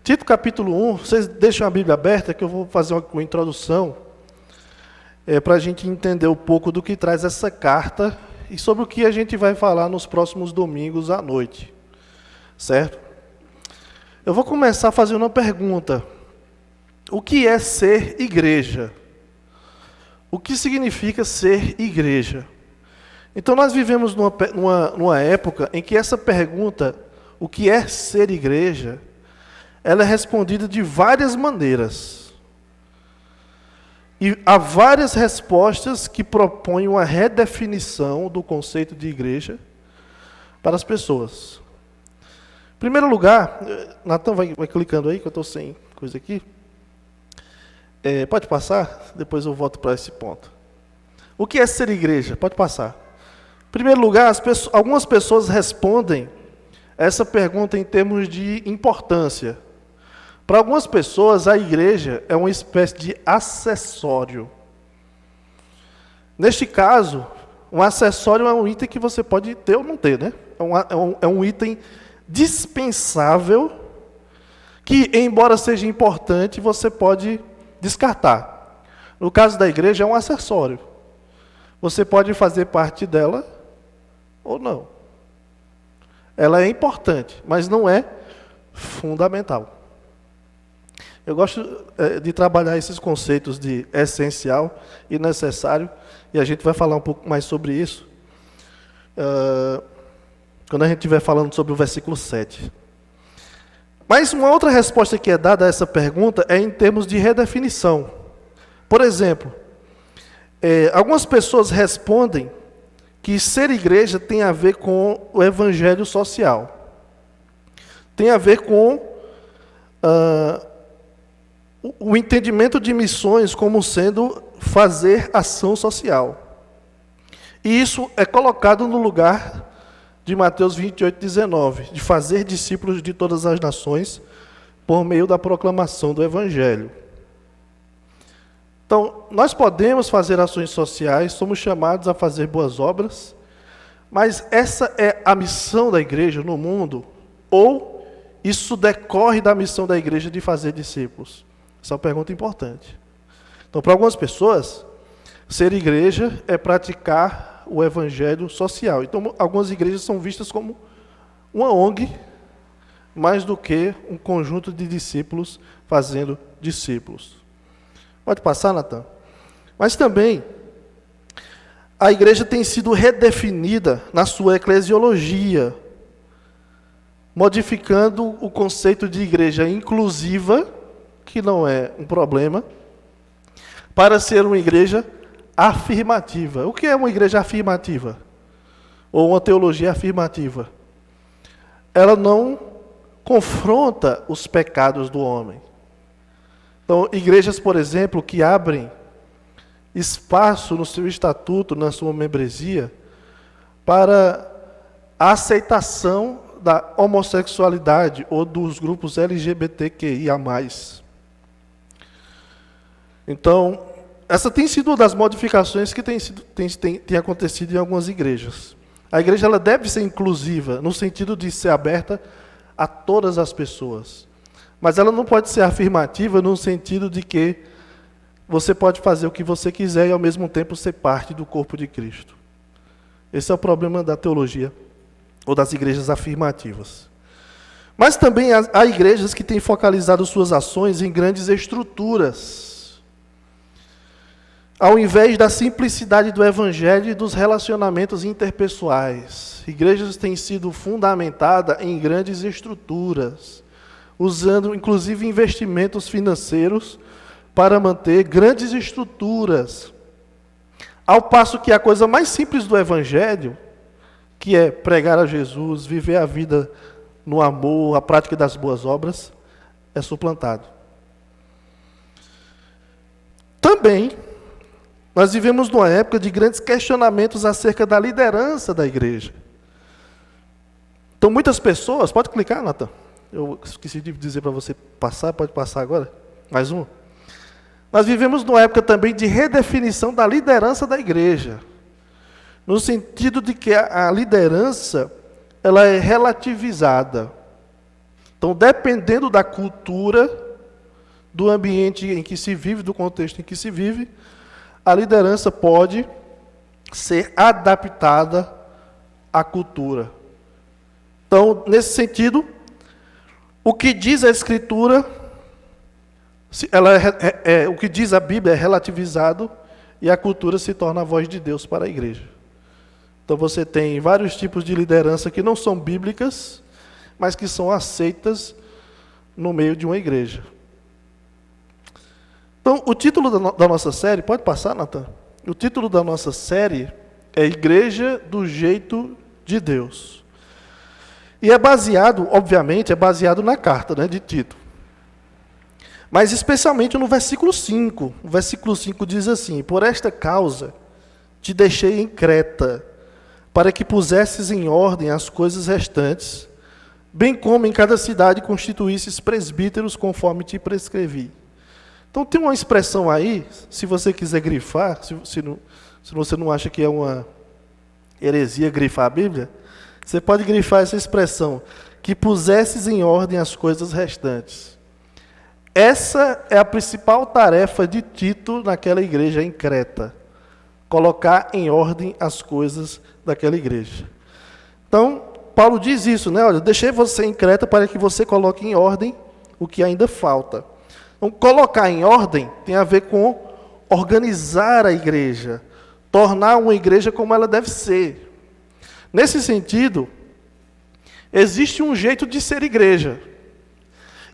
Tito capítulo 1, vocês deixam a Bíblia aberta que eu vou fazer uma introdução para a gente entender um pouco do que traz essa carta e sobre o que a gente vai falar nos próximos domingos à noite, certo? Eu vou começar fazendo uma pergunta. O que é ser igreja? O que significa ser igreja? Então nós vivemos numa época em que essa pergunta, o que é ser igreja, ela é respondida de várias maneiras. E há várias respostas que propõem uma redefinição do conceito de igreja para as pessoas. Em primeiro lugar, Natan vai clicando aí, que eu estou sem coisa aqui. Pode passar? Depois eu volto para esse ponto. O que é ser igreja? Pode passar. Em primeiro lugar, algumas pessoas respondem essa pergunta em termos de importância. Para algumas pessoas, a igreja é uma espécie de acessório. Neste caso, um acessório é um item que você pode ter ou não ter, né? É um item dispensável que, embora seja importante, você pode descartar. No caso da igreja, é um acessório. Você pode fazer parte dela ou não. Ela é importante, mas não é fundamental. Eu gosto de trabalhar esses conceitos de essencial e necessário, e a gente vai falar um pouco mais sobre isso quando a gente estiver falando sobre o versículo 7. Mas uma outra resposta que é dada a essa pergunta é em termos de redefinição. Por exemplo, algumas pessoas respondem que ser igreja tem a ver com o evangelho social. Tem a ver com o entendimento de missões como sendo fazer ação social. E isso é colocado no lugar de Mateus 28:19, de fazer discípulos de todas as nações por meio da proclamação do Evangelho. Então, nós podemos fazer ações sociais, somos chamados a fazer boas obras, mas essa é a missão da igreja no mundo? Ou isso decorre da missão da igreja de fazer discípulos? Essa é uma pergunta importante. Então, para algumas pessoas, ser igreja é praticar o evangelho social. Então, algumas igrejas são vistas como uma ONG, mais do que um conjunto de discípulos fazendo discípulos. Pode passar, Natan? Mas também, a igreja tem sido redefinida na sua eclesiologia, modificando o conceito de igreja inclusiva, que não é um problema, para ser uma igreja afirmativa. O que é uma igreja afirmativa? Ou uma teologia afirmativa? Ela não confronta os pecados do homem. Então, igrejas, por exemplo, que abrem espaço no seu estatuto, na sua membresia, para a aceitação da homossexualidade ou dos grupos LGBTQIA+. Então, essa tem sido uma das modificações que tem acontecido em algumas igrejas. A igreja ela deve ser inclusiva, no sentido de ser aberta a todas as pessoas. Mas ela não pode ser afirmativa no sentido de que você pode fazer o que você quiser e, ao mesmo tempo, ser parte do corpo de Cristo. Esse é o problema da teologia ou das igrejas afirmativas. Mas também há igrejas que têm focalizado suas ações em grandes estruturas, ao invés da simplicidade do evangelho e dos relacionamentos interpessoais. Igrejas têm sido fundamentadas em grandes estruturas, usando inclusive investimentos financeiros para manter grandes estruturas. Ao passo que a coisa mais simples do evangelho, que é pregar a Jesus, viver a vida no amor, a prática das boas obras, é suplantado. Também, nós vivemos numa época de grandes questionamentos acerca da liderança da igreja. Então, muitas pessoas... Pode clicar, Natan? Eu esqueci de dizer para você passar, pode passar agora? Mais um. Nós vivemos numa época também de redefinição da liderança da igreja. no sentido de que a liderança ela é relativizada. Então, dependendo da cultura, do ambiente em que se vive, do contexto em que se vive, a liderança pode ser adaptada à cultura. Então, nesse sentido, o que diz a Escritura, o que diz a Bíblia é relativizado e a cultura se torna a voz de Deus para a igreja. Então você tem vários tipos de liderança que não são bíblicas, mas que são aceitas no meio de uma igreja. Então, o título da nossa série, pode passar, Natan? O título da nossa série é Igreja do Jeito de Deus. E é baseado, obviamente, na carta, né, de Tito. Mas especialmente no versículo 5. O versículo 5 diz assim: por esta causa te deixei em Creta, para que pusesses em ordem as coisas restantes, bem como em cada cidade constituísses presbíteros conforme te prescrevi. Então tem uma expressão aí, se você quiser grifar, se você não acha que é uma heresia grifar a Bíblia, você pode grifar essa expressão, que pusesses em ordem as coisas restantes. Essa é a principal tarefa de Tito naquela igreja em Creta. Colocar em ordem as coisas daquela igreja. Então, Paulo diz isso, né? Olha, deixei você em Creta para que você coloque em ordem o que ainda falta. Então, colocar em ordem tem a ver com organizar a igreja, tornar uma igreja como ela deve ser. Nesse sentido, existe um jeito de ser igreja.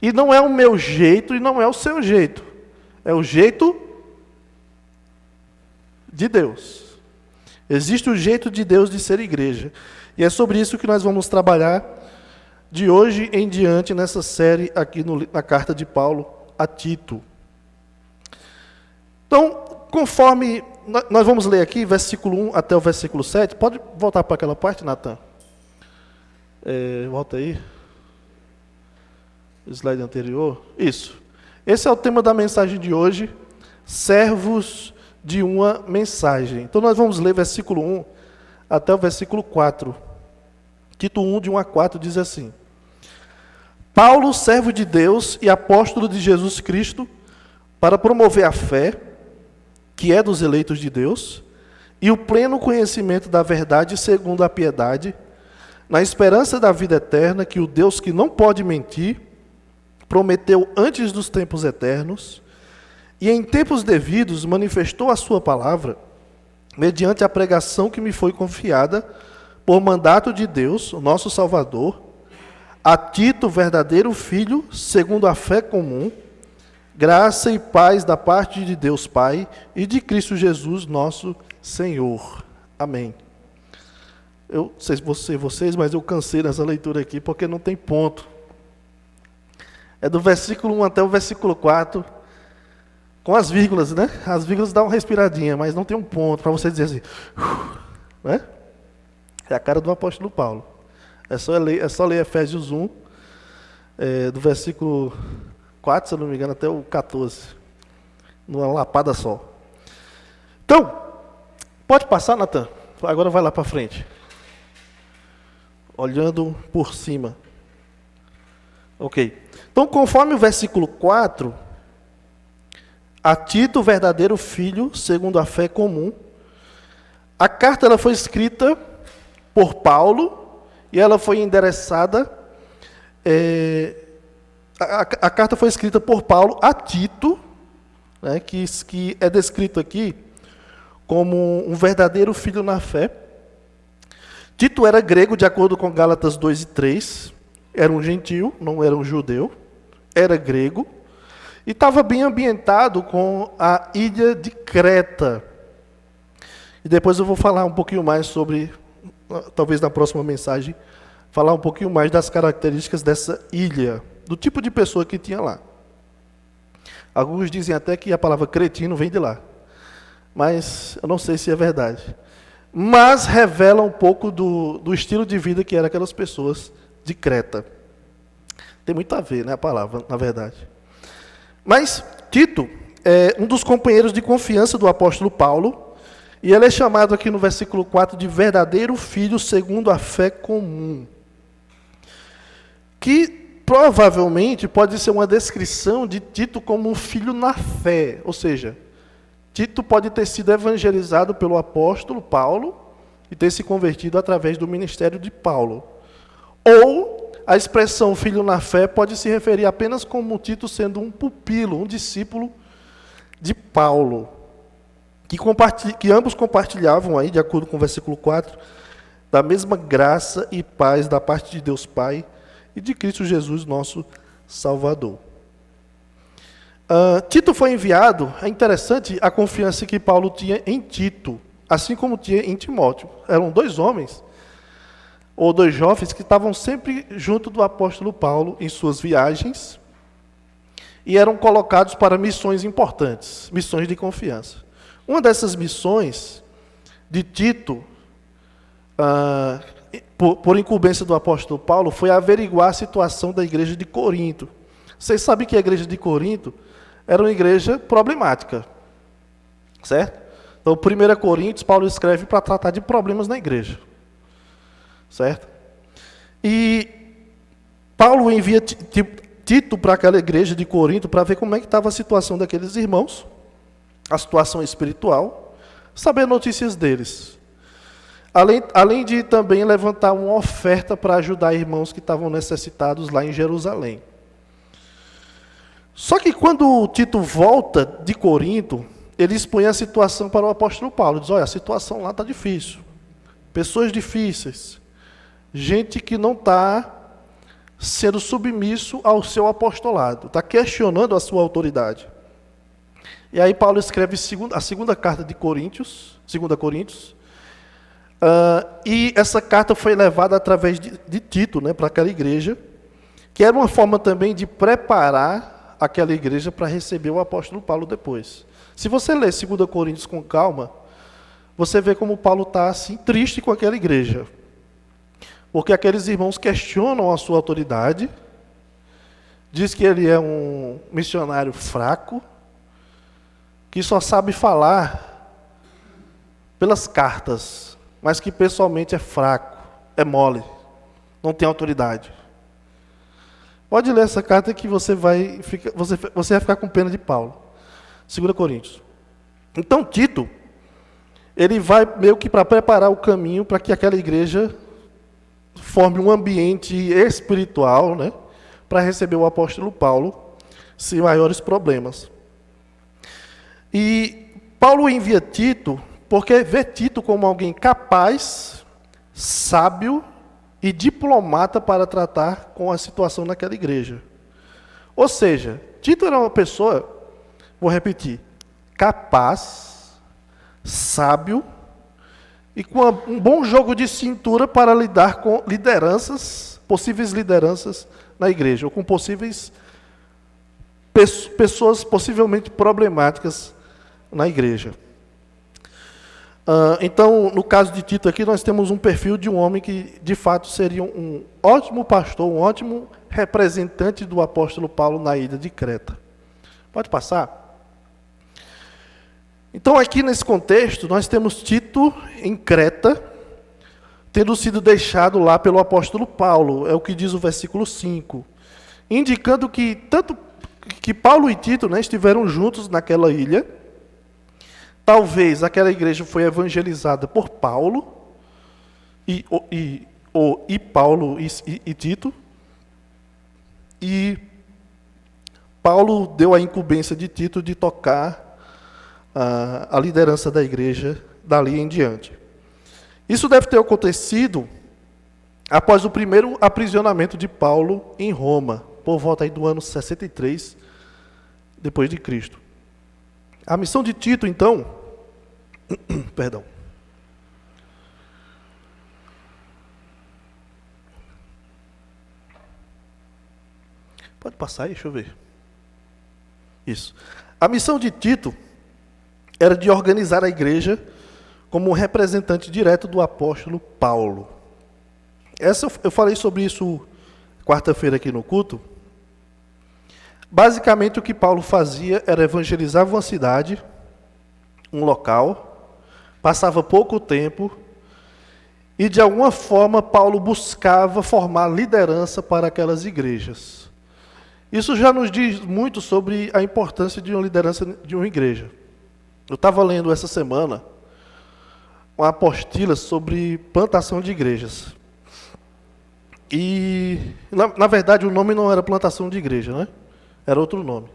E não é o meu jeito e não é o seu jeito. É o jeito de Deus. Existe o jeito de Deus de ser igreja. E é sobre isso que nós vamos trabalhar de hoje em diante nessa série aqui na carta de Paulo a Tito. Então, conforme nós vamos ler aqui, versículo 1 até o versículo 7. Pode voltar para aquela parte, Natan? Volta aí. O slide anterior. Isso. Esse é o tema da mensagem de hoje. Servos de uma mensagem. Então nós vamos ler versículo 1 até o versículo 4. Tito 1, de 1 a 4, diz assim: Paulo, servo de Deus e apóstolo de Jesus Cristo, para promover a fé, que é dos eleitos de Deus, e o pleno conhecimento da verdade segundo a piedade, na esperança da vida eterna, que o Deus que não pode mentir, prometeu antes dos tempos eternos, e em tempos devidos manifestou a sua palavra, mediante a pregação que me foi confiada, por mandato de Deus, o nosso Salvador, a Tito, verdadeiro filho, segundo a fé comum, graça e paz da parte de Deus Pai e de Cristo Jesus, nosso Senhor. Amém. Eu não sei vocês, mas eu cansei nessa leitura aqui, porque não tem ponto. É do versículo 1 até o versículo 4, com as vírgulas, né? As vírgulas dão uma respiradinha, mas não tem um ponto para você dizer assim, né? É a cara do apóstolo Paulo. É só ler Efésios 1, do versículo 4, se eu não me engano, até o 14. Numa lapada só. Então, pode passar, Natan? Agora vai lá para frente. Olhando por cima. Ok. Então, conforme o versículo 4, a Tito, verdadeiro filho, segundo a fé comum, a carta ela foi escrita por Paulo e ela foi endereçada. A carta foi escrita por Paulo a Tito, né, que é descrito aqui como um verdadeiro filho na fé. Tito era grego, de acordo com Gálatas 2 e 3. Era um gentio, não era um judeu. Era grego. E estava bem ambientado com a ilha de Creta. E depois eu vou falar um pouquinho mais sobre, talvez na próxima mensagem, falar um pouquinho mais das características dessa ilha, do tipo de pessoa que tinha lá. Alguns dizem até que a palavra cretino vem de lá. Mas eu não sei se é verdade. Mas revela um pouco do estilo de vida que eram aquelas pessoas de Creta. Tem muito a ver, né, a palavra, na verdade. Mas Tito é um dos companheiros de confiança do apóstolo Paulo, E ele é chamado aqui no versículo 4 de verdadeiro filho segundo a fé comum. Que provavelmente pode ser uma descrição de Tito como um filho na fé. Ou seja, Tito pode ter sido evangelizado pelo apóstolo Paulo e ter se convertido através do ministério de Paulo. Ou a expressão filho na fé pode se referir apenas como Tito sendo um pupilo, um discípulo de Paulo, que ambos compartilhavam aí, de acordo com o versículo 4, da mesma graça e paz da parte de Deus Pai e de Cristo Jesus, nosso Salvador. Tito foi enviado, é interessante a confiança que Paulo tinha em Tito, assim como tinha em Timóteo. Eram dois homens, ou dois jovens, que estavam sempre junto do apóstolo Paulo em suas viagens, e eram colocados para missões importantes, missões de confiança. Uma dessas missões de Tito, por incumbência do apóstolo Paulo, foi averiguar a situação da igreja de Corinto. Vocês sabem que a igreja de Corinto era uma igreja problemática, certo? Então, 1 Coríntios, Paulo escreve para tratar de problemas na igreja, certo? E Paulo envia Tito para aquela igreja de Corinto para ver como é que estava a situação daqueles irmãos, a situação espiritual, saber notícias deles. Além de também levantar uma oferta para ajudar irmãos que estavam necessitados lá em Jerusalém. Só que quando Tito volta de Corinto, ele expõe a situação para o apóstolo Paulo. Diz, olha, a situação lá está difícil. Pessoas difíceis. Gente que não está sendo submisso ao seu apostolado. Está questionando a sua autoridade. E aí Paulo escreve a segunda carta de Coríntios, 2 Coríntios, e essa carta foi levada através de Tito, né, para aquela igreja, que era uma forma também de preparar aquela igreja para receber o apóstolo Paulo depois. Se você ler 2 Coríntios com calma, você vê como Paulo está assim, triste com aquela igreja. Porque aqueles irmãos questionam a sua autoridade, diz que ele é um missionário fraco, que só sabe falar pelas cartas, mas que pessoalmente é fraco, é mole, não tem autoridade. Pode ler essa carta que você vai ficar com pena de Paulo. 2 Coríntios. Então Tito, ele vai meio que para preparar o caminho para que aquela igreja forme um ambiente espiritual, né, para receber o apóstolo Paulo sem maiores problemas. E Paulo envia Tito porque vê Tito como alguém capaz, sábio e diplomata para tratar com a situação naquela igreja. Ou seja, Tito era uma pessoa, vou repetir, capaz, sábio e com um bom jogo de cintura para lidar com lideranças, possíveis lideranças na igreja, ou com possíveis pessoas possivelmente problemáticas na igreja. Então, no caso de Tito aqui, nós temos um perfil de um homem que, de fato, seria um ótimo pastor, um ótimo representante do apóstolo Paulo na ilha de Creta. Pode passar? Então, aqui nesse contexto, nós temos Tito em Creta, tendo sido deixado lá pelo apóstolo Paulo, é o que diz o versículo 5, indicando que tanto que Paulo e Tito, né, estiveram juntos naquela ilha. Talvez aquela igreja foi evangelizada por Paulo, e Paulo e Tito, e Paulo deu a incumbência de Tito de tocar a liderança da igreja dali em diante. Isso deve ter acontecido após o primeiro aprisionamento de Paulo em Roma, por volta aí do ano 63, depois de Cristo. A missão de Tito, então, perdão. Pode passar aí, deixa eu ver. Isso. A missão de Tito era de organizar a igreja como um representante direto do apóstolo Paulo. Eu falei sobre isso quarta-feira aqui no culto. Basicamente, o que Paulo fazia era evangelizar uma cidade, um local, passava pouco tempo, e de alguma forma Paulo buscava formar liderança para aquelas igrejas. Isso já nos diz muito sobre a importância de uma liderança de uma igreja. Eu estava lendo essa semana uma apostila sobre plantação de igrejas. E, na verdade, o nome não era plantação de igreja, né? Era outro nome.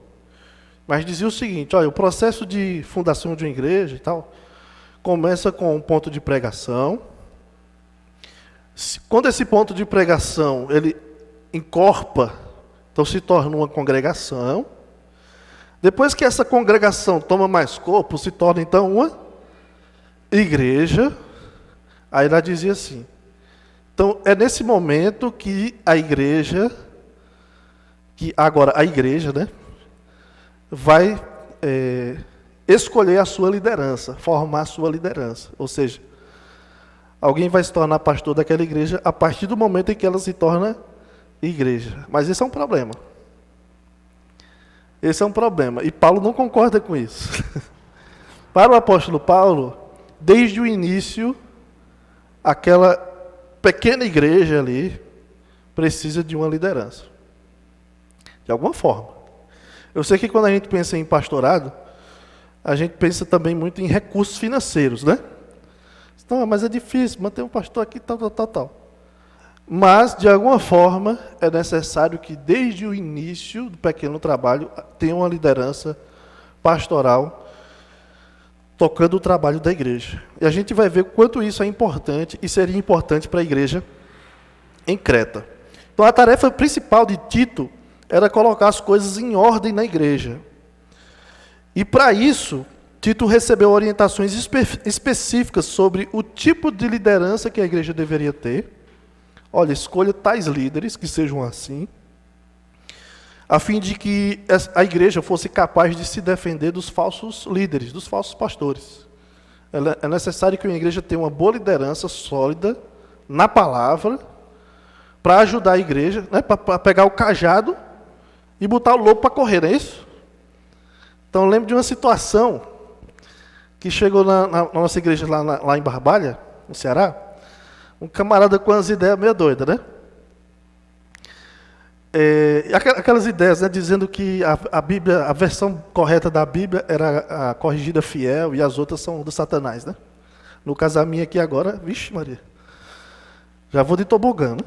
Mas dizia o seguinte, olha, o processo de fundação de uma igreja e tal, começa com um ponto de pregação. Quando esse ponto de pregação, ele encorpa, então se torna uma congregação. Depois que essa congregação toma mais corpo, se torna então uma igreja. Aí ela dizia assim, então é nesse momento que a igreja, né, vai escolher a sua liderança, formar a sua liderança. Ou seja, alguém vai se tornar pastor daquela igreja a partir do momento em que ela se torna igreja. Mas esse é um problema. Esse é um problema. E Paulo não concorda com isso. Para o apóstolo Paulo, desde o início, aquela pequena igreja ali precisa de uma liderança. De alguma forma. Eu sei que quando a gente pensa em pastorado, a gente pensa também muito em recursos financeiros, né? Então, mas é difícil manter um pastor aqui, tal. Mas, de alguma forma, é necessário que, desde o início do pequeno trabalho, tenha uma liderança pastoral tocando o trabalho da igreja. E a gente vai ver quanto isso é importante e seria importante para a igreja em Creta. Então, a tarefa principal de Tito era colocar as coisas em ordem na igreja. E, para isso, Tito recebeu orientações específicas sobre o tipo de liderança que a igreja deveria ter. Olha, escolha tais líderes que sejam assim, a fim de que a igreja fosse capaz de se defender dos falsos líderes, dos falsos pastores. É necessário que uma igreja tenha uma boa liderança sólida na palavra, para ajudar a igreja, né, para pegar o cajado e botar o lobo para correr, não é isso? Então, eu lembro de uma situação que chegou na nossa igreja lá em Barbalha, no Ceará, um camarada com as ideias meio doidas, né? Aquelas ideias, né, dizendo que a Bíblia, a versão correta da Bíblia era a corrigida fiel e as outras são do Satanás, né? No caso a minha aqui agora, vixe Maria, já vou de tobogã, né?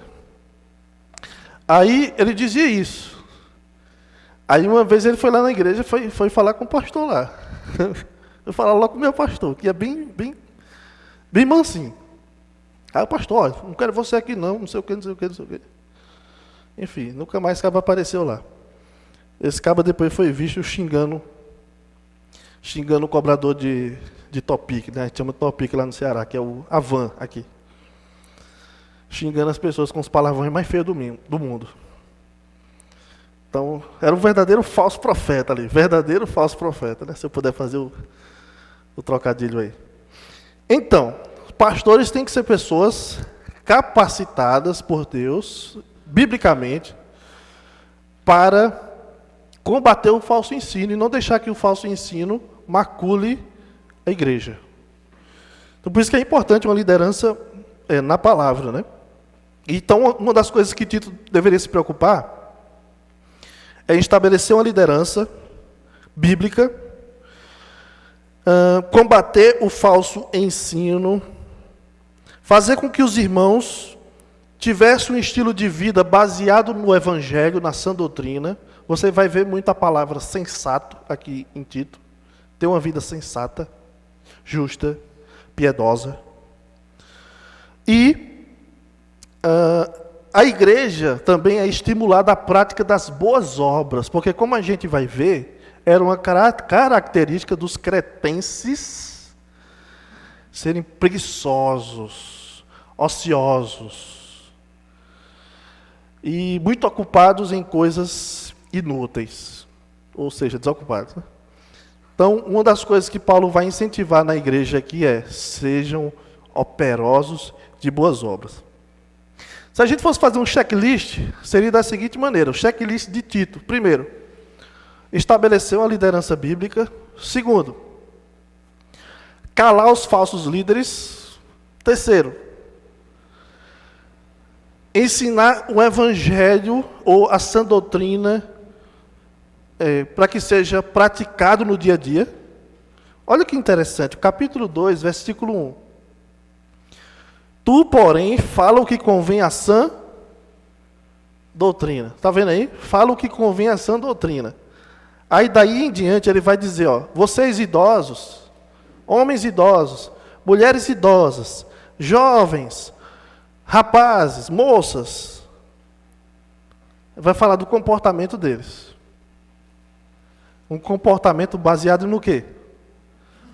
Aí ele dizia isso. Aí uma vez ele foi lá na igreja, foi falar com o pastor lá. Eu falava logo com o meu pastor, que é bem mansinho. Aí o pastor, olha, não quero você aqui não sei o que. Enfim, nunca mais esse cabo apareceu lá. Esse cabo depois foi visto xingando o cobrador de Topic, né? A gente chama Topic lá no Ceará, que é a van aqui. Xingando as pessoas com os palavrões mais feios do mundo. Então, era um verdadeiro falso profeta ali. Verdadeiro falso profeta, né? Se eu puder fazer o trocadilho aí. Então, pastores têm que ser pessoas capacitadas por Deus, biblicamente, para combater o falso ensino e não deixar que o falso ensino macule a igreja. Então, por isso que é importante uma liderança na palavra, né? Então, uma das coisas que Tito deveria se preocupar é estabelecer uma liderança bíblica, combater o falso ensino, fazer com que os irmãos tivessem um estilo de vida baseado no Evangelho, na sã doutrina. Você vai ver muita palavra sensato aqui em Tito. Ter uma vida sensata, justa, piedosa. E a igreja também é estimulada à prática das boas obras, porque, como a gente vai ver, era uma característica dos cretenses serem preguiçosos, ociosos e muito ocupados em coisas inúteis, ou seja, desocupados, né? Então, uma das coisas que Paulo vai incentivar na igreja aqui é: sejam operosos de boas obras. Se a gente fosse fazer um checklist, seria da seguinte maneira: o checklist de Tito. Primeiro, estabelecer uma liderança bíblica. Segundo, calar os falsos líderes. Terceiro, ensinar o evangelho ou a sã doutrina para que seja praticado no dia a dia. Olha que interessante, capítulo 2, versículo 1. Tu, porém, fala o que convém à sã doutrina. Está vendo aí? Fala o que convém à sã doutrina. Aí daí em diante ele vai dizer, vocês idosos, homens idosos, mulheres idosas, jovens, rapazes, moças, vai falar do comportamento deles. Um comportamento baseado no quê?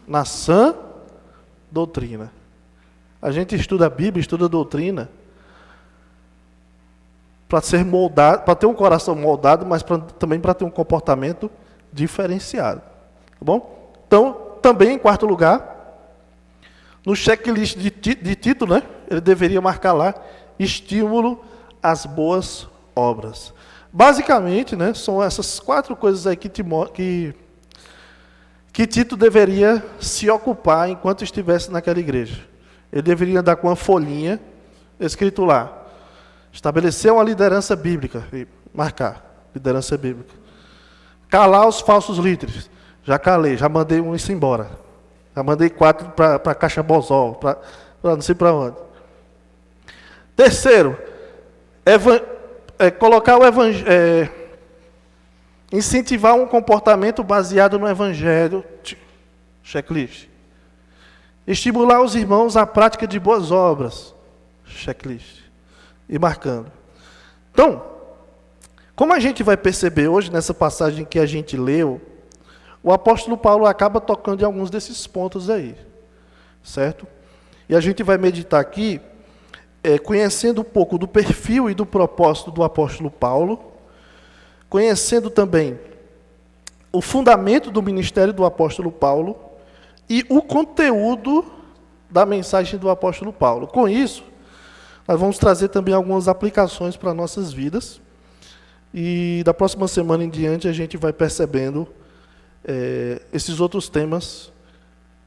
Na sã doutrina. A gente estuda a Bíblia, estuda a doutrina, para ser moldado, para ter um coração moldado, mas também para ter um comportamento diferenciado. Tá bom? Então, também em quarto lugar, no checklist de Tito, né, ele deveria marcar lá, estímulo às boas obras. Basicamente, né, são essas 4 coisas aí que Tito deveria se ocupar enquanto estivesse naquela igreja. Ele deveria andar com uma folhinha, escrito lá, estabelecer uma liderança bíblica, e marcar, liderança bíblica. Calar os falsos líderes, já calei, já mandei um isso embora. Já mandei 4 para a Caixa Bozol, para não sei para onde. Terceiro, colocar o evangelho, incentivar um comportamento baseado no evangelho, checklist. Estimular os irmãos à prática de boas obras, checklist. E marcando. Então, como a gente vai perceber hoje nessa passagem que a gente leu, o apóstolo Paulo acaba tocando em alguns desses pontos aí, certo? E a gente vai meditar aqui, conhecendo um pouco do perfil e do propósito do apóstolo Paulo, conhecendo também o fundamento do ministério do apóstolo Paulo e o conteúdo da mensagem do apóstolo Paulo. Com isso, nós vamos trazer também algumas aplicações para nossas vidas. E da próxima semana em diante a gente vai percebendo esses outros temas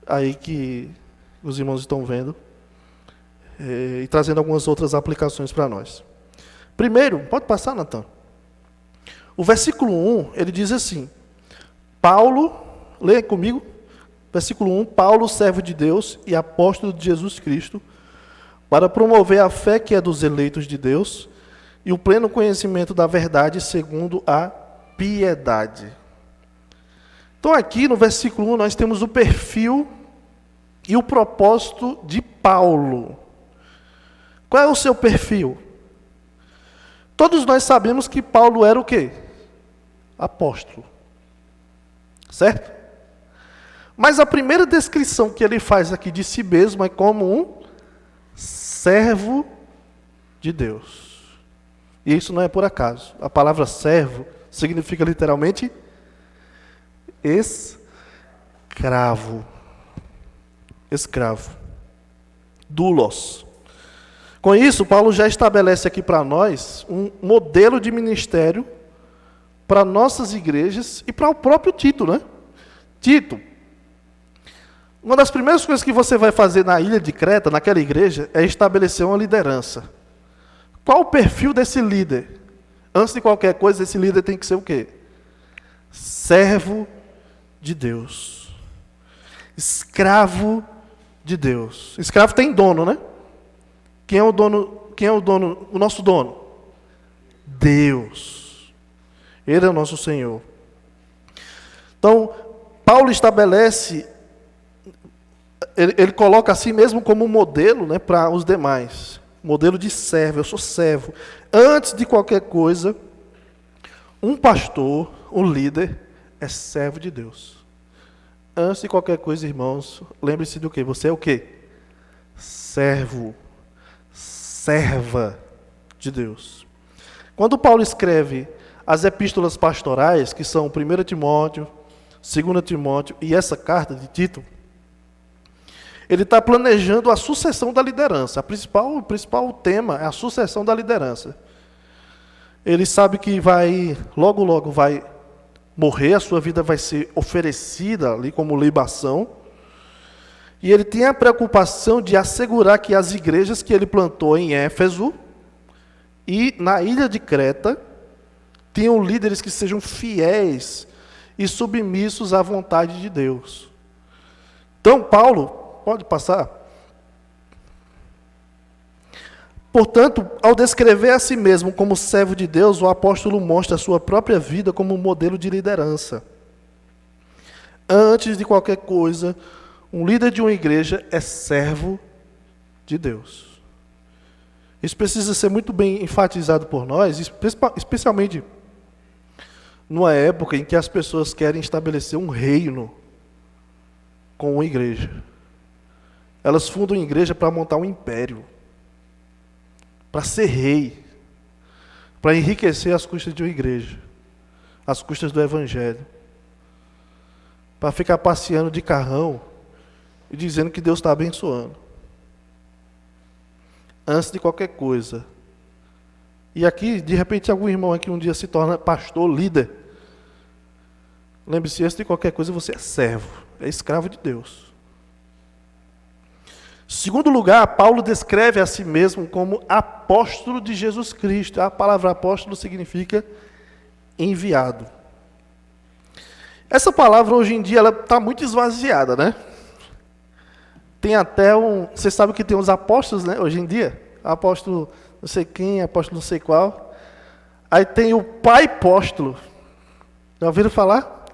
aí que os irmãos estão vendo e trazendo algumas outras aplicações para nós. Primeiro, pode passar, Natan? O versículo 1, ele diz assim, Paulo, leia comigo, versículo 1, Paulo, servo de Deus e apóstolo de Jesus Cristo, para promover a fé que é dos eleitos de Deus e o pleno conhecimento da verdade segundo a piedade. Então aqui no versículo 1 nós temos o perfil e o propósito de Paulo. Qual é o seu perfil? Todos nós sabemos que Paulo era o quê? Apóstolo. Certo? Mas a primeira descrição que ele faz aqui de si mesmo é como um servo de Deus. E isso não é por acaso. A palavra servo significa literalmente escravo. Escravo. Doulos. Com isso, Paulo já estabelece aqui para nós um modelo de ministério para nossas igrejas e para o próprio Tito, né? Tito, uma das primeiras coisas que você vai fazer na ilha de Creta, naquela igreja, é estabelecer uma liderança. Qual o perfil desse líder? Antes de qualquer coisa, esse líder tem que ser o quê? Servo de Deus. Escravo de Deus. Escravo tem dono, né? Quem é o dono? Quem é o dono? O nosso dono? Deus. Ele é o nosso Senhor. Então, Paulo estabelece, ele coloca a si mesmo como modelo, né, para os demais. Modelo de servo, eu sou servo. Antes de qualquer coisa, um pastor, um líder, é servo de Deus. Antes de qualquer coisa, irmãos, lembre-se do quê? Você é o quê? Servo. Serva de Deus. Quando Paulo escreve as epístolas pastorais, que são 1 Timóteo, 2 Timóteo e essa carta de Tito, ele está planejando a sucessão da liderança. O principal tema é a sucessão da liderança. Ele sabe que logo vai morrer, a sua vida vai ser oferecida ali como libação. E ele tem a preocupação de assegurar que as igrejas que ele plantou em Éfeso e na ilha de Creta tenham líderes que sejam fiéis e submissos à vontade de Deus. Então, Paulo, pode passar. Portanto, ao descrever a si mesmo como servo de Deus, o apóstolo mostra a sua própria vida como um modelo de liderança. Antes de qualquer coisa, um líder de uma igreja é servo de Deus. Isso precisa ser muito bem enfatizado por nós, especialmente numa época em que as pessoas querem estabelecer um reino com uma igreja. Elas fundam uma igreja para montar um império, para ser rei, para enriquecer às custas de uma igreja, às custas do evangelho, para ficar passeando de carrão e dizendo que Deus está abençoando. Antes de qualquer coisa. E aqui, de repente, algum irmão aqui um dia se torna pastor, líder. Lembre-se, antes de qualquer coisa, você é servo, é escravo de Deus. Segundo lugar, Paulo descreve a si mesmo como apóstolo de Jesus Cristo. A palavra apóstolo significa enviado. Essa palavra, hoje em dia, ela está muito esvaziada, né? Tem até Você sabe que tem os apóstolos, né? Hoje em dia. Apóstolo não sei quem, apóstolo não sei qual. Aí tem o pai apóstolo. Já ouviram falar?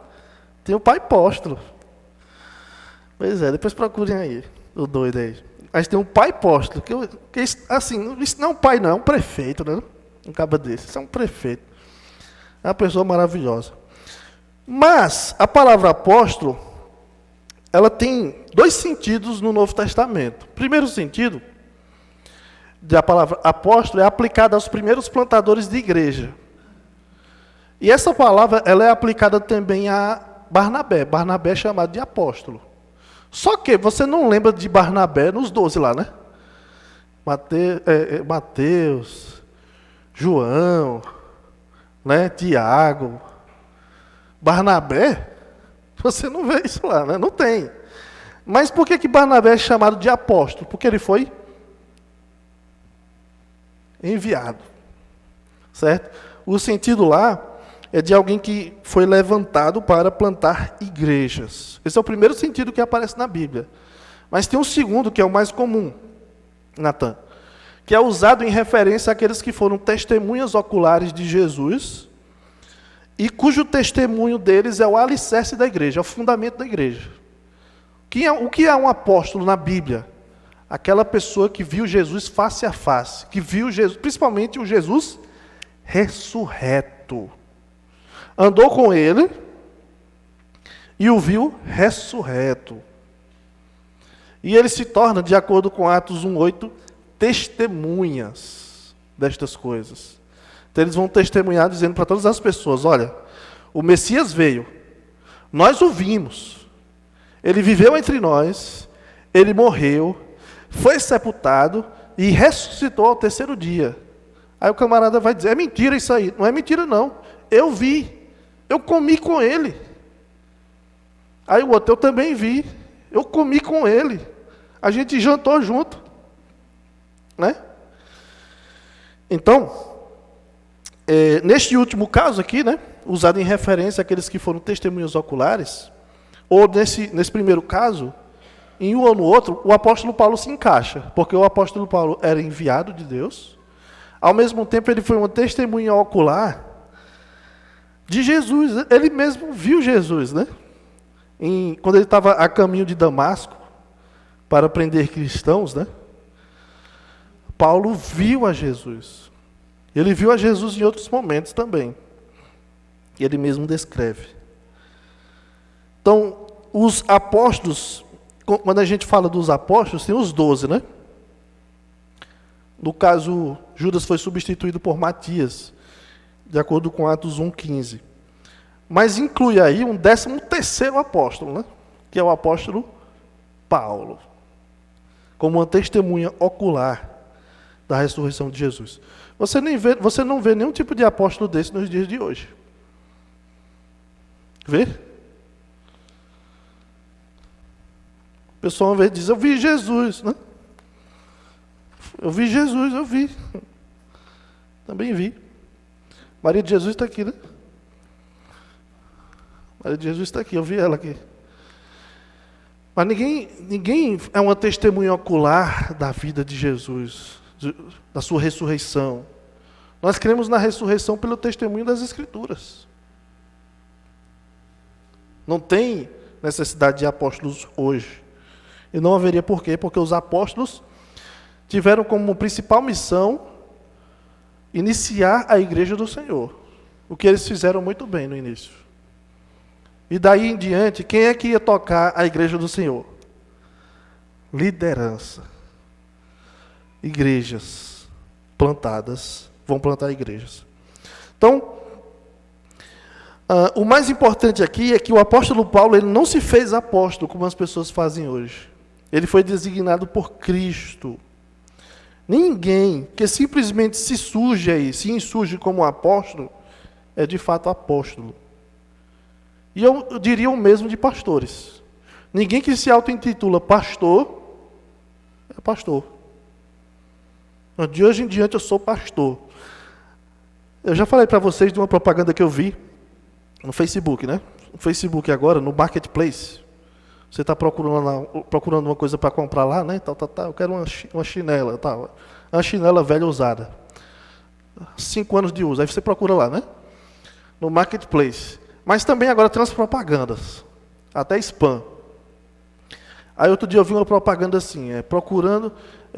Tem o pai apóstolo. Pois é, depois procurem aí, o doido aí. Mas tem um pai apóstolo, que assim, isso não é um pai não, é um prefeito, né? Um caba desse, isso é um prefeito. É uma pessoa maravilhosa. Mas, a palavra apóstolo, ela tem dois sentidos no Novo Testamento. O primeiro sentido, da palavra apóstolo, é aplicada aos primeiros plantadores de igreja. E essa palavra, ela é aplicada também a Barnabé. Barnabé é chamado de apóstolo. Só que você não lembra de Barnabé nos 12 lá, né? Mateus, João, né? Tiago. Barnabé, você não vê isso lá, né? Não tem. Mas por que Barnabé é chamado de apóstolo? Porque ele foi enviado. Certo? O sentido lá é de alguém que foi levantado para plantar igrejas. Esse é o primeiro sentido que aparece na Bíblia. Mas tem um segundo, que é o mais comum, Natan, que é usado em referência àqueles que foram testemunhas oculares de Jesus e cujo testemunho deles é o alicerce da igreja, é o fundamento da igreja. O que é um apóstolo na Bíblia? Aquela pessoa que viu Jesus face a face, que viu Jesus, principalmente o Jesus ressurreto. Andou com ele e o viu ressurreto. E ele se torna, de acordo com Atos 1:8, testemunhas destas coisas. Então eles vão testemunhar dizendo para todas as pessoas, olha, o Messias veio, nós o vimos, ele viveu entre nós, ele morreu, foi sepultado e ressuscitou ao terceiro dia. Aí o camarada vai dizer, é mentira isso aí. Não é mentira não, eu vi. Eu comi com ele. Aí o outro, eu também vi. Eu comi com ele. A gente jantou junto. Né? Então, neste último caso aqui, né, usado em referência àqueles que foram testemunhas oculares, ou nesse primeiro caso, em um ou no outro, o apóstolo Paulo se encaixa, porque o apóstolo Paulo era enviado de Deus, ao mesmo tempo ele foi uma testemunha ocular de Jesus. Ele mesmo viu Jesus, né? Quando ele estava a caminho de Damasco para prender cristãos, né? Paulo viu a Jesus. Ele viu a Jesus em outros momentos também. E ele mesmo descreve. Então, os apóstolos, quando a gente fala dos apóstolos, tem os 12, né? No caso, Judas foi substituído por Matias, de acordo com Atos 1:15. Mas inclui aí um 13º apóstolo, né? Que é o apóstolo Paulo, como uma testemunha ocular da ressurreição de Jesus. Você não vê nenhum tipo de apóstolo desse nos dias de hoje. Vê? O pessoal, uma vez diz, eu vi Jesus, né? Eu vi Jesus, eu vi. Também vi. Maria de Jesus está aqui, né? Maria de Jesus está aqui, eu vi ela aqui. Mas ninguém é uma testemunha ocular da vida de Jesus, da sua ressurreição. Nós cremos na ressurreição pelo testemunho das Escrituras. Não tem necessidade de apóstolos hoje. E não haveria por quê? Porque os apóstolos tiveram como principal missão iniciar a igreja do Senhor. O que eles fizeram muito bem no início. E daí em diante, quem é que ia tocar a igreja do Senhor? Liderança. Igrejas plantadas vão plantar igrejas. Então, o mais importante aqui é que o apóstolo Paulo ele não se fez apóstolo como as pessoas fazem hoje. Ele foi designado por Cristo. Ninguém que simplesmente se insurge como apóstolo, é de fato apóstolo. E eu diria o mesmo de pastores. Ninguém que se auto-intitula pastor, é pastor. De hoje em diante eu sou pastor. Eu já falei para vocês de uma propaganda que eu vi no Facebook, né? No Facebook agora, no Marketplace. Você está procurando uma coisa para comprar lá, né? Eu quero uma chinela, uma chinela velha usada. 5 anos de uso. Aí você procura lá, né? No Marketplace. Mas também agora tem umas propagandas. Até spam. Aí outro dia eu vi uma propaganda assim, procurando...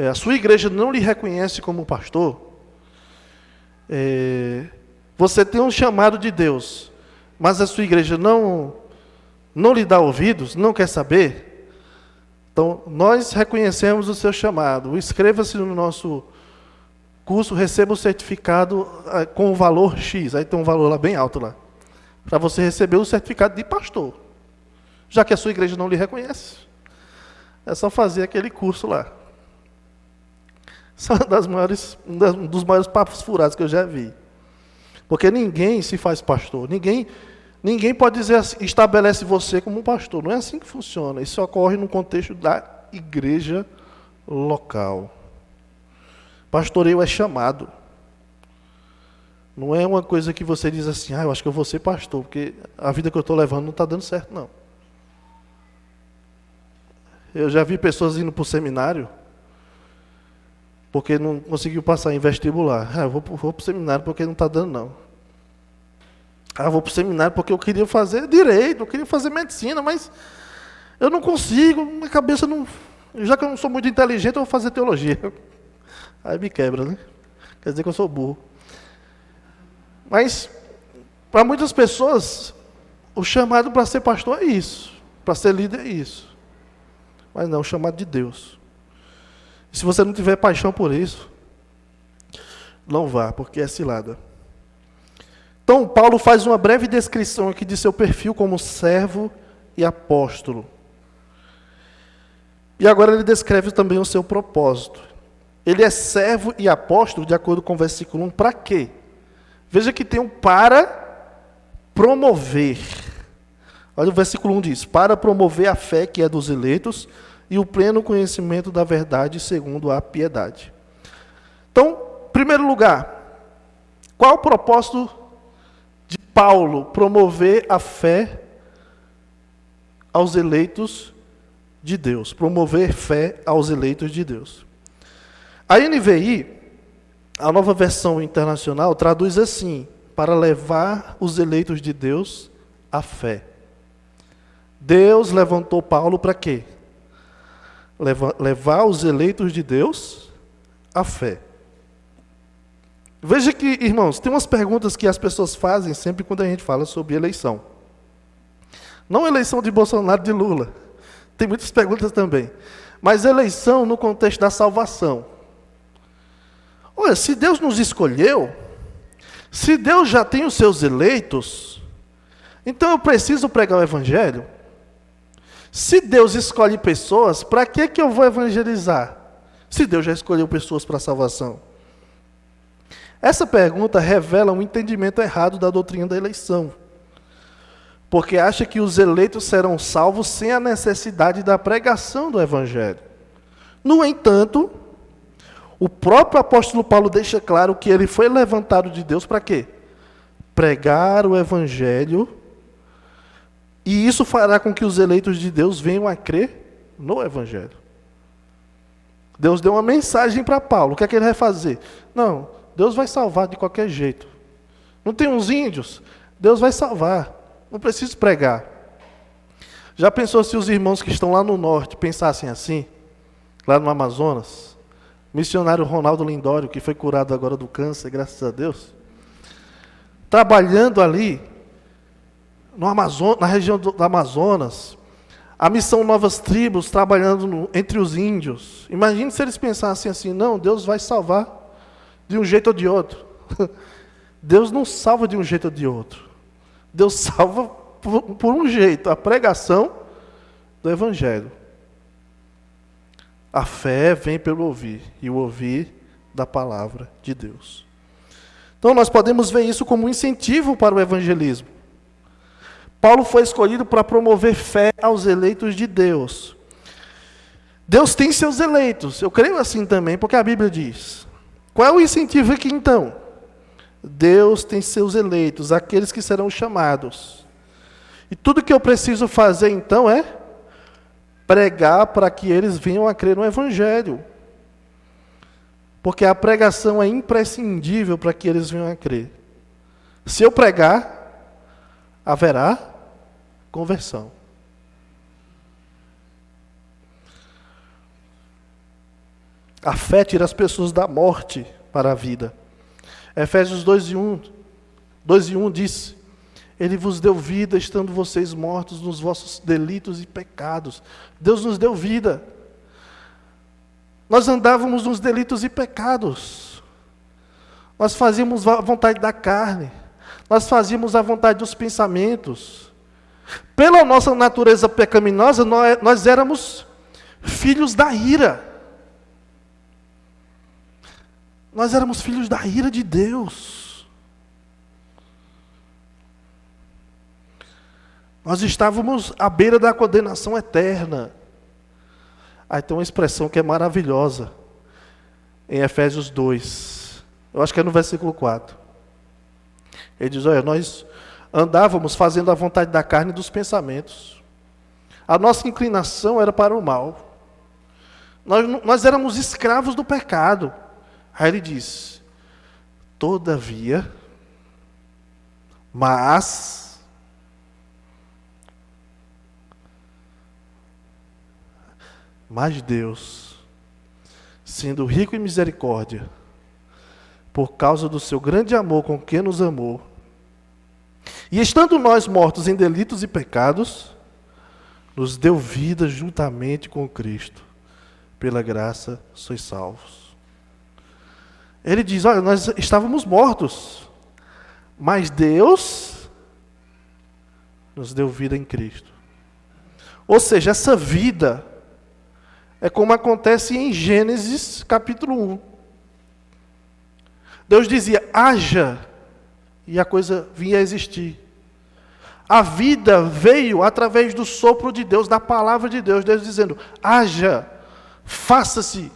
a sua igreja não lhe reconhece como pastor. Você tem um chamado de Deus, mas a sua igreja não lhe dá ouvidos, não quer saber. Então, nós reconhecemos o seu chamado. Inscreva-se no nosso curso, receba o certificado com o valor X. Aí tem um valor lá bem alto lá. Para você receber o certificado de pastor. Já que a sua igreja não lhe reconhece. É só fazer aquele curso lá. Isso é um dos maiores papos furados que eu já vi. Porque ninguém se faz pastor. Ninguém pode dizer assim, estabelece você como um pastor. Não é assim que funciona. Isso ocorre no contexto da igreja local. Pastoreio é chamado. Não é uma coisa que você diz assim, eu acho que eu vou ser pastor, porque a vida que eu estou levando não está dando certo, não. Eu já vi pessoas indo para o seminário, porque não conseguiu passar em vestibular. Eu vou para o seminário porque não está dando, não. Vou para o seminário porque eu queria fazer direito, eu queria fazer medicina, mas eu não consigo, minha cabeça não... Já que eu não sou muito inteligente, eu vou fazer teologia. Aí me quebra, né? Quer dizer que eu sou burro. Mas, para muitas pessoas, o chamado para ser pastor é isso. Para ser líder é isso. Mas não, o chamado de Deus. E se você não tiver paixão por isso, não vá, porque é cilada. Então, Paulo faz uma breve descrição aqui de seu perfil como servo e apóstolo. E agora ele descreve também o seu propósito. Ele é servo e apóstolo, de acordo com o versículo 1, para quê? Veja que tem um para promover. Olha o versículo 1 diz, para promover a fé que é dos eleitos e o pleno conhecimento da verdade segundo a piedade. Então, em primeiro lugar, qual é o propósito de Paulo? Promover a fé aos eleitos de Deus. Promover fé aos eleitos de Deus. A NVI, a nova versão internacional, traduz assim, para levar os eleitos de Deus à fé. Deus levantou Paulo para quê? Levar os eleitos de Deus à fé. Veja que, irmãos, tem umas perguntas que as pessoas fazem sempre quando a gente fala sobre eleição. Não eleição de Bolsonaro, de Lula. Tem muitas perguntas também. Mas eleição no contexto da salvação. Olha, se Deus nos escolheu, se Deus já tem os seus eleitos, então eu preciso pregar o evangelho? Se Deus escolhe pessoas, para que eu vou evangelizar? Se Deus já escolheu pessoas para a salvação? Essa pergunta revela um entendimento errado da doutrina da eleição. porque acha que os eleitos serão salvos sem a necessidade da pregação do Evangelho. No entanto, o próprio apóstolo Paulo deixa claro que ele foi levantado de Deus para quê? Pregar o Evangelho, e isso fará com que os eleitos de Deus venham a crer no Evangelho. Deus deu uma mensagem para Paulo, o que é que ele vai fazer? Não, Deus vai salvar de qualquer jeito. Não tem uns índios? Deus vai salvar, não preciso pregar. Já pensou se os irmãos que estão lá no norte pensassem assim, lá no Amazonas? Missionário Ronaldo Lindório, que foi curado agora do câncer, graças a Deus, trabalhando ali, no na região do Amazonas, a missão Novas Tribos, trabalhando entre os índios. Imagine se eles pensassem assim, não, Deus vai salvar de um jeito ou de outro. Deus não salva de um jeito ou de outro. Deus salva por um jeito, a pregação do Evangelho. A fé vem pelo ouvir, e o ouvir da palavra de Deus. Então nós podemos ver isso como um incentivo para o evangelismo. Paulo foi escolhido para promover fé aos eleitos de Deus. Deus tem seus eleitos, eu creio assim também, porque a Bíblia diz. Qual é o incentivo aqui então? Deus tem seus eleitos, aqueles que serão chamados. E tudo que eu preciso fazer então é pregar para que eles venham a crer no Evangelho. Porque a pregação é imprescindível para que eles venham a crer. Se eu pregar, haverá conversão. A fé tira as pessoas da morte para a vida. Efésios 2:1 diz: Ele vos deu vida, estando vocês mortos nos vossos delitos e pecados. Deus nos deu vida. Nós andávamos nos delitos e pecados. Nós fazíamos a vontade da carne. Nós fazíamos a vontade dos pensamentos. Pela nossa natureza pecaminosa, nós éramos filhos da ira. Nós éramos filhos da ira de Deus. Nós estávamos à beira da condenação eterna. Aí tem uma expressão que é maravilhosa, em Efésios 2. Eu acho que é no versículo 4. Ele diz, olha, nós andávamos fazendo a vontade da carne e dos pensamentos. A nossa inclinação era para o mal. Nós éramos escravos do pecado. Aí ele diz, todavia, mas Deus, sendo rico em misericórdia, por causa do seu grande amor com que nos amou, e estando nós mortos em delitos e pecados, nos deu vida juntamente com Cristo. Pela graça sois salvos. Ele diz, olha, nós estávamos mortos, mas Deus nos deu vida em Cristo. Ou seja, essa vida é como acontece em Gênesis capítulo 1. Deus dizia, haja, e a coisa vinha a existir. A vida veio através do sopro de Deus, da palavra de Deus, Deus dizendo, haja, faça-se.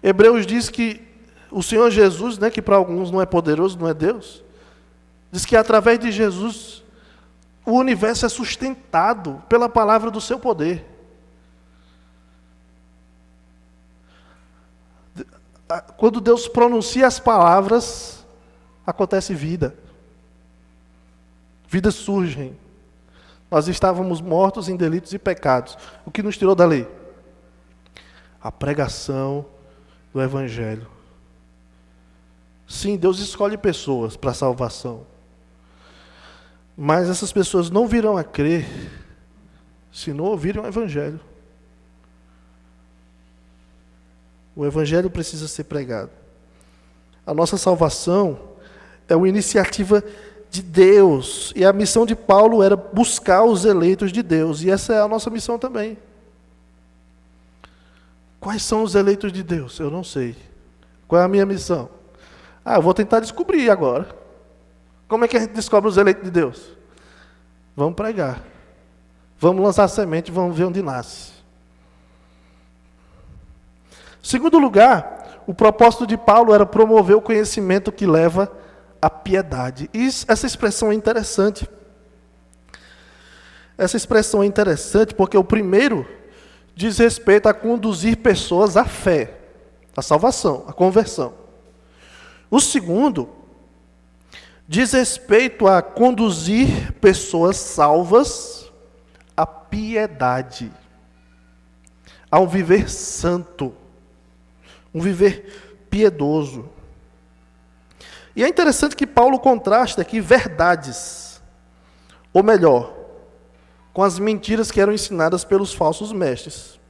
Hebreus diz que o Senhor Jesus, né, que para alguns não é poderoso, não é Deus, diz que através de Jesus o universo é sustentado pela palavra do seu poder. Quando Deus pronuncia as palavras, acontece vida. Vidas surgem. Nós estávamos mortos em delitos e pecados. O que nos tirou da lei? A pregação do Evangelho. Sim, Deus escolhe pessoas para a salvação. Mas essas pessoas não virão a crer se não ouvirem o Evangelho. O Evangelho precisa ser pregado. A nossa salvação é uma iniciativa de Deus. E a missão de Paulo era buscar os eleitos de Deus. E essa é a nossa missão também. Quais são os eleitos de Deus? Eu não sei. Qual é a minha missão? Eu vou tentar descobrir agora. Como é que a gente descobre os eleitos de Deus? Vamos pregar. Vamos lançar semente, vamos ver onde nasce. Segundo lugar, o propósito de Paulo era promover o conhecimento que leva à piedade. Essa expressão é interessante. Essa expressão é interessante porque o primeiro diz respeito a conduzir pessoas à fé, à salvação, à conversão. O segundo diz respeito a conduzir pessoas salvas à piedade, a um viver santo, um viver piedoso. E é interessante que Paulo contrasta aqui verdades, ou melhor, com as mentiras que eram ensinadas pelos falsos mestres.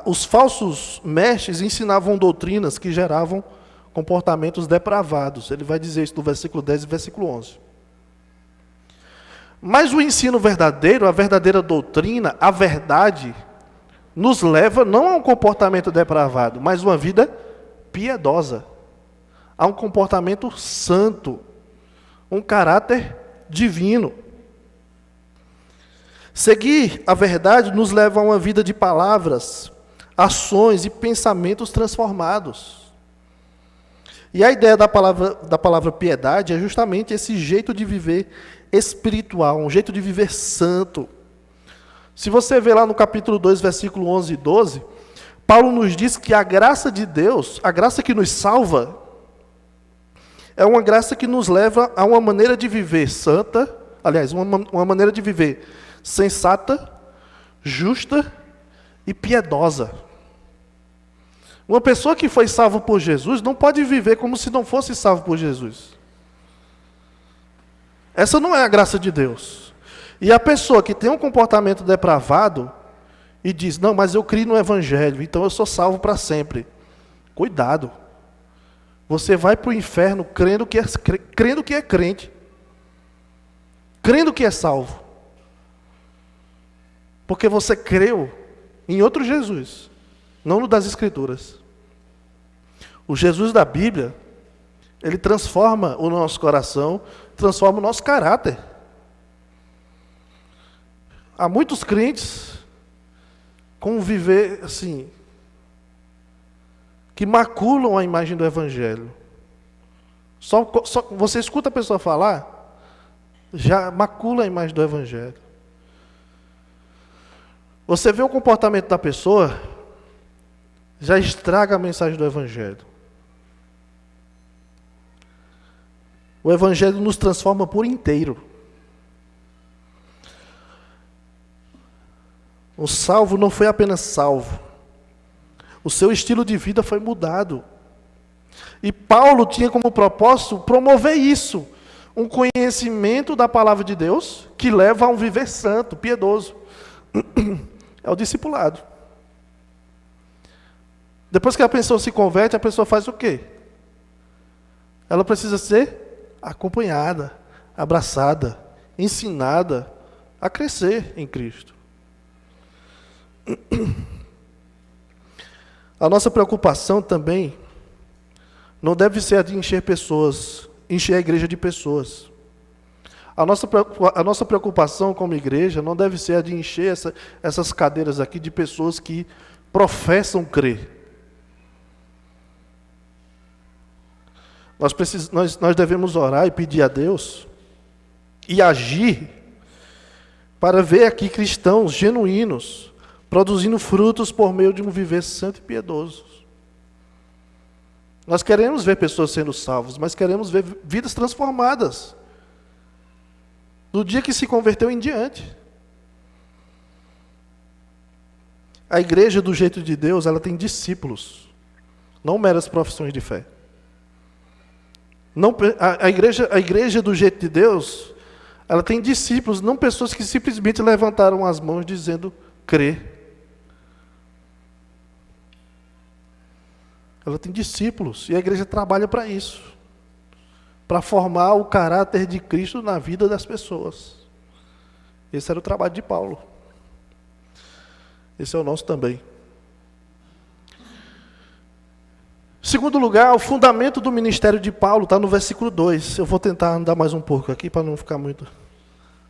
Os falsos mestres ensinavam doutrinas que geravam comportamentos depravados. Ele vai dizer isso no versículo 10 e versículo 11. Mas o ensino verdadeiro, a verdadeira doutrina, a verdade, nos leva não a um comportamento depravado, mas uma vida piedosa, a um comportamento santo, um caráter divino. Seguir a verdade nos leva a uma vida de palavras, ações e pensamentos transformados. E a ideia da palavra piedade é justamente esse jeito de viver espiritual, um jeito de viver santo. Se você ver lá no capítulo 2, versículo 11 e 12, Paulo nos diz que a graça de Deus, a graça que nos salva, é uma graça que nos leva a uma maneira de viver santa, aliás, uma maneira de viver sensata, justa e piedosa. Uma pessoa que foi salva por Jesus não pode viver como se não fosse salvo por Jesus. Essa não é a graça de Deus. E a pessoa que tem um comportamento depravado e diz, não, mas eu criei no Evangelho, então eu sou salvo para sempre. Cuidado. Você vai para o inferno crendo que é crente. Crendo que é salvo. Porque você creu em outro Jesus, não no das Escrituras. O Jesus da Bíblia, ele transforma o nosso coração, transforma o nosso caráter. Há muitos crentes com um viver assim, que maculam a imagem do Evangelho. Só você escuta a pessoa falar, já macula a imagem do Evangelho. Você vê o comportamento da pessoa, já estraga a mensagem do Evangelho. O Evangelho nos transforma por inteiro. O salvo não foi apenas salvo. O seu estilo de vida foi mudado. E Paulo tinha como propósito promover isso. Um conhecimento da palavra de Deus que leva a um viver santo, piedoso. É o discipulado. Depois que a pessoa se converte, a pessoa faz o quê? Ela precisa ser acompanhada, abraçada, ensinada a crescer em Cristo. A nossa preocupação também não deve ser a de encher a igreja de pessoas. A nossa preocupação como igreja não deve ser a de encher essas cadeiras aqui de pessoas que professam crer. Nós devemos orar e pedir a Deus e agir para ver aqui cristãos genuínos, produzindo frutos por meio de um viver santo e piedoso. Nós queremos ver pessoas sendo salvas, mas queremos ver vidas transformadas. Do dia que se converteu em diante. A igreja do jeito de Deus, ela tem discípulos, não meras profissões de fé. Não, a igreja do jeito de Deus, ela tem discípulos, não pessoas que simplesmente levantaram as mãos dizendo crer. Ela tem discípulos, e a igreja trabalha para isso. Para formar o caráter de Cristo na vida das pessoas. Esse era o trabalho de Paulo. Esse é o nosso também. segundo lugar, o fundamento do ministério de Paulo está no versículo 2. Eu vou tentar andar mais um pouco aqui para não ficar muito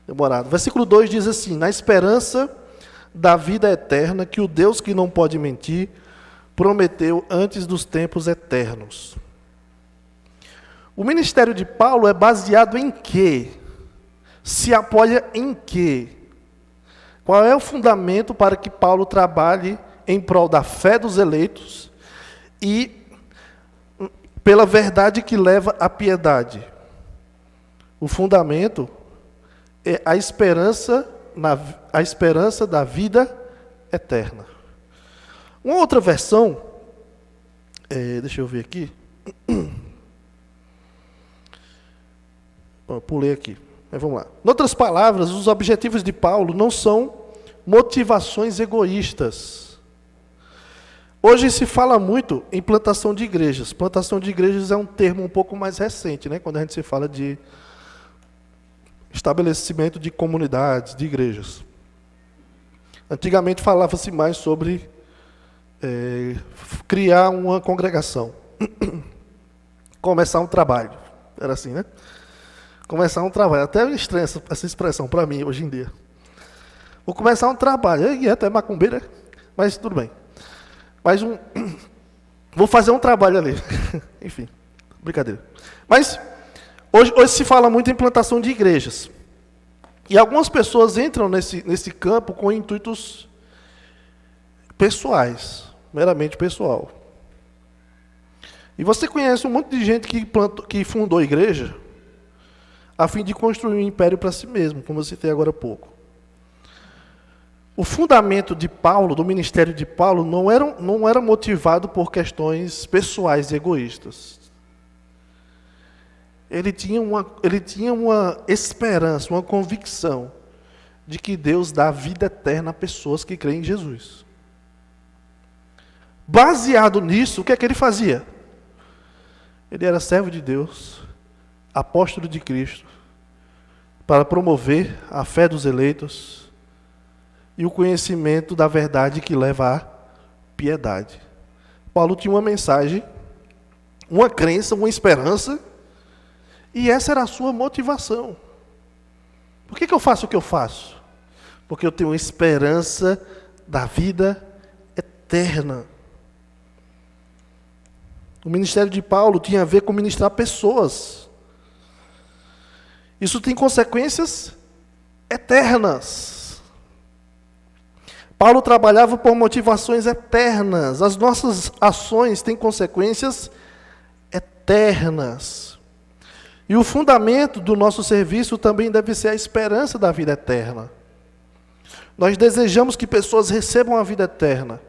demorado. Versículo 2 diz assim: na esperança da vida eterna que o Deus que não pode mentir prometeu antes dos tempos eternos. O ministério de Paulo é baseado em quê? Se apoia em quê? Qual é o fundamento para que Paulo trabalhe em prol da fé dos eleitos e pela verdade que leva à piedade? O fundamento é a esperança da vida eterna. Uma outra versão, deixa eu ver aqui. Bom, pulei aqui, mas vamos lá. Em outras palavras, os objetivos de Paulo não são motivações egoístas. Hoje se fala muito em plantação de igrejas. Plantação de igrejas é um termo um pouco mais recente, né? Quando a gente se fala de estabelecimento de comunidades, de igrejas. Antigamente falava-se mais sobre criar uma congregação. Começar um trabalho. Era assim, né? Começar um trabalho. Até é estranha essa expressão para mim hoje em dia. Vou começar um trabalho. É até macumbeira, mas tudo bem. Vou fazer um trabalho ali. Enfim, brincadeira. Mas hoje se fala muito em plantação de igrejas. E algumas pessoas entram nesse campo com intuitos pessoais, meramente pessoal. E você conhece um monte de gente que fundou igreja a fim de construir um império para si mesmo, como eu citei agora há pouco. O fundamento de Paulo, do ministério de Paulo, não era motivado por questões pessoais e egoístas. Ele tinha uma esperança, uma convicção de que Deus dá vida eterna a pessoas que creem em Jesus. Baseado nisso, o que é que ele fazia? Ele era servo de Deus, apóstolo de Cristo, para promover a fé dos eleitos e o conhecimento da verdade que leva à piedade. Paulo tinha uma mensagem, uma crença, uma esperança, e essa era a sua motivação. Por que eu faço o que eu faço? Porque eu tenho uma esperança da vida eterna. O ministério de Paulo tinha a ver com ministrar pessoas. Isso tem consequências eternas. Paulo trabalhava por motivações eternas. As nossas ações têm consequências eternas. E o fundamento do nosso serviço também deve ser a esperança da vida eterna. Nós desejamos que pessoas recebam a vida eterna,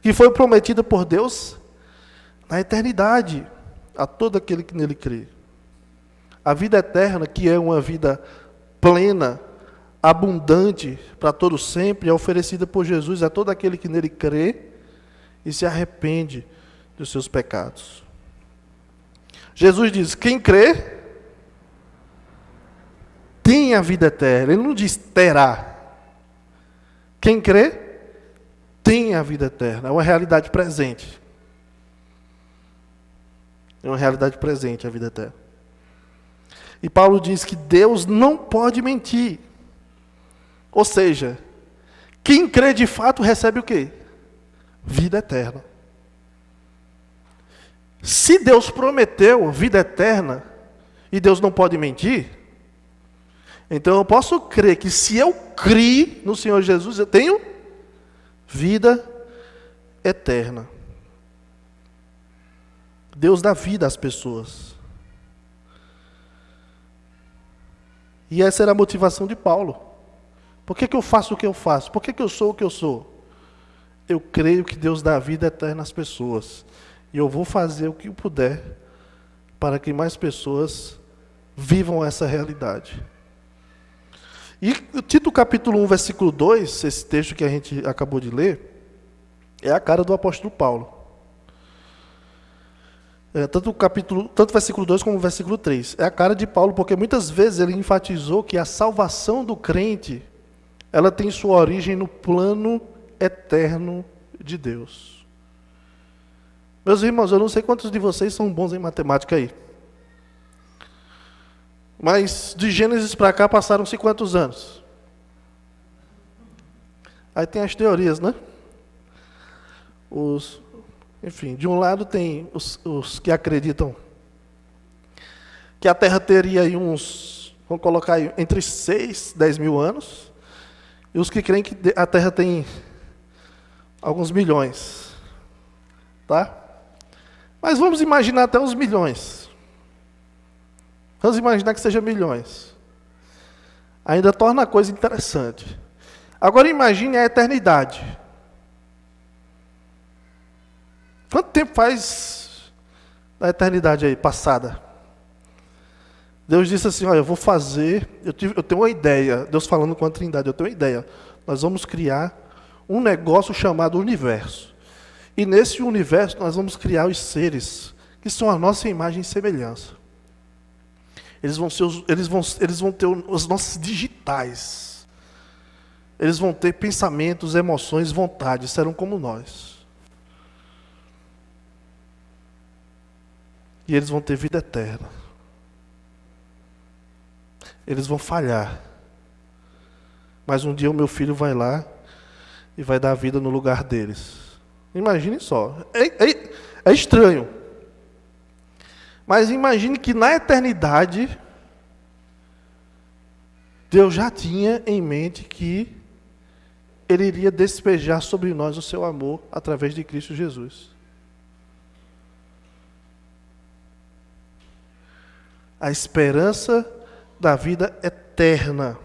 que foi prometida por Deus na eternidade, a todo aquele que nele crê. A vida eterna, que é uma vida plena, abundante, para todo sempre, é oferecida por Jesus a todo aquele que nele crê e se arrepende dos seus pecados. Jesus diz: quem crê tem a vida eterna. Ele não diz terá. Quem crê tem a vida eterna. É uma realidade presente. É uma realidade presente a vida eterna. E Paulo diz que Deus não pode mentir. Ou seja, quem crê de fato recebe o quê? Vida eterna. Se Deus prometeu vida eterna, e Deus não pode mentir, então eu posso crer que se eu criar no Senhor Jesus, eu tenho vida eterna. Deus dá vida às pessoas. E essa era a motivação de Paulo. Por que eu faço o que eu faço? Por que eu sou o que eu sou? Eu creio que Deus dá vida eterna às pessoas. E eu vou fazer o que eu puder para que mais pessoas vivam essa realidade. E o Tito capítulo 1, versículo 2, esse texto que a gente acabou de ler, é a cara do apóstolo Paulo. Tanto o versículo 2 como o versículo 3. É a cara de Paulo, porque muitas vezes ele enfatizou que a salvação do crente, ela tem sua origem no plano eterno de Deus. Meus irmãos, eu não sei quantos de vocês são bons em matemática aí. Mas de Gênesis para cá passaram-se quantos anos? Aí tem as teorias, né? Enfim, de um lado tem os que acreditam que a Terra teria aí vamos colocar aí, entre 6 e 10 mil anos, e os que creem que a Terra tem alguns milhões. Tá? Mas vamos imaginar até uns milhões. Vamos imaginar que seja milhões. Ainda torna a coisa interessante. Agora imagine a eternidade. Quanto tempo faz da eternidade aí, passada? Deus disse assim, olha, eu vou fazer, eu tenho uma ideia, Deus falando com a Trindade, eu tenho uma ideia. Nós vamos criar um negócio chamado universo. E nesse universo nós vamos criar os seres, que são a nossa imagem e semelhança. Eles vão ter os nossos digitais. Eles vão ter pensamentos, emoções, vontades, serão como nós. E eles vão ter vida eterna. Eles vão falhar. Mas um dia o meu filho vai lá e vai dar vida no lugar deles. Imagine só. É estranho. Mas imagine que na eternidade, Deus já tinha em mente que Ele iria despejar sobre nós o seu amor através de Cristo Jesus. A esperança da vida eterna.